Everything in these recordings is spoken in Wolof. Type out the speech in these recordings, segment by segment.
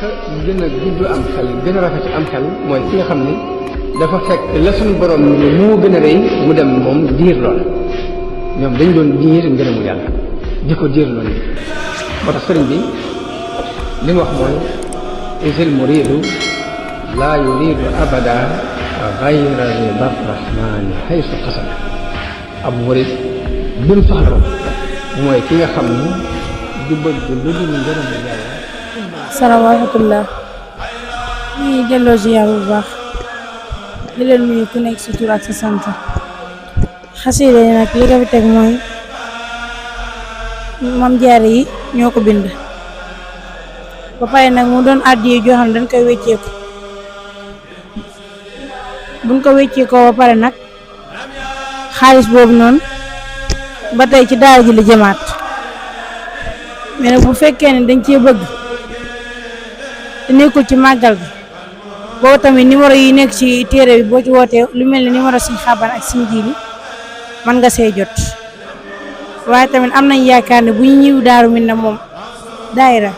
ka gën a gudd am xel gën a rafet am xel mooy ki nga xam ni dafa fekk la suñu borom ni moo gën a rëy mu dem moom diir lool ñoom dañ doon diir ngërëmu yàlla di ko diir loolu moo tax sëriñ bi li mu wax mooy isil muridu laa yuridu abada gayra rida rahmani haysu qasad ab murid bi mu soxla mooy ki nga xam ni du bëgg lu dul ngërëmu yàlla. salaamaaleykum ñu ngi delloo ziar bu baax di leen nuyu ku nekk si tur ak sa sant xasida yi nag li ko fi teg mooy Maam Jaara yi ñoo ko bind ba pare nag mu doon àddiya joo xam ne dañ koy wecceeku buñ ko wecceekoo ba pare nag xaalis boobu noonu ba tey ci daara ji la jëmaat mais nag bu fekkee ne dañ cee bëgg te nekkul ci màggal gi boobu tamit numéro yi nekk ci téere bi boo ci wootee lu mel ne numéro Sëñ Xaban ak Sëñ Jiili mën nga see jot waaye tamit am nañ yaakaar ne bu ñu ñëw Daaru Minam moom daayira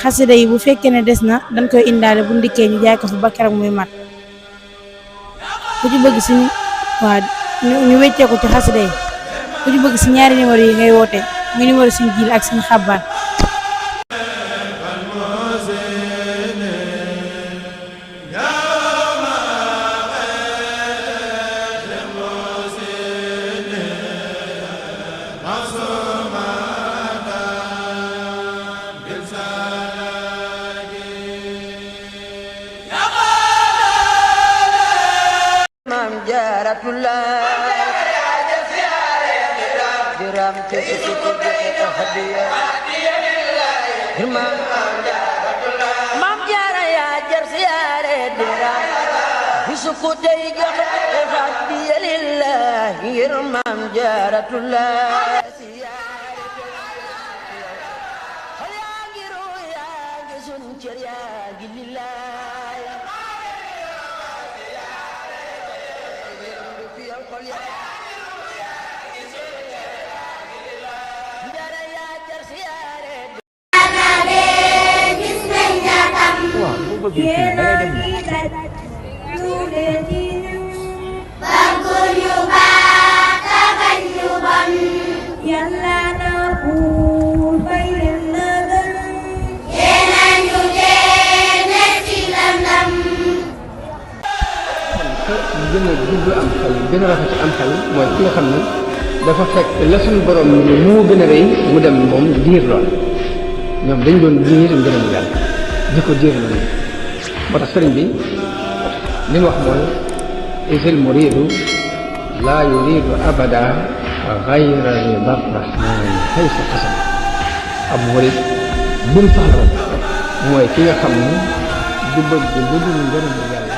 xasida yi bu fekkee ne des na dañ koy indaale bu ndikkee ñu jaay ko fa ba keroog muy mat ku ci bëgg si waaw ñu weccee ko ci xasida yi ku ci bëgg si ñaari numéro yi ngay woote muy numéro Sëñ Jiili ak Sëñ Xaban. Maam Jaaratullah diram te ko hadiya Maam Jaara yaa jar siyaare diram bisu ko tey jox hadiya lillahi ngir Maam Jaaratullah gën a gudd am xel gën a rafet am xel mooy ki nga xam ne dafa fekk la suñu borom ni moo gën a rëy mu dem moom diir lool ñoom dañ doon diir ngërëmu yàlla di ko diir loolu moo tax sëriñ bi li mu wax mooy isil muridu laa yuridu abada gayra rida rahmani haysu qasad ab murid bi mu soxla mooy ki nga xam ne du bëgg lu dul ngërëmu yàlla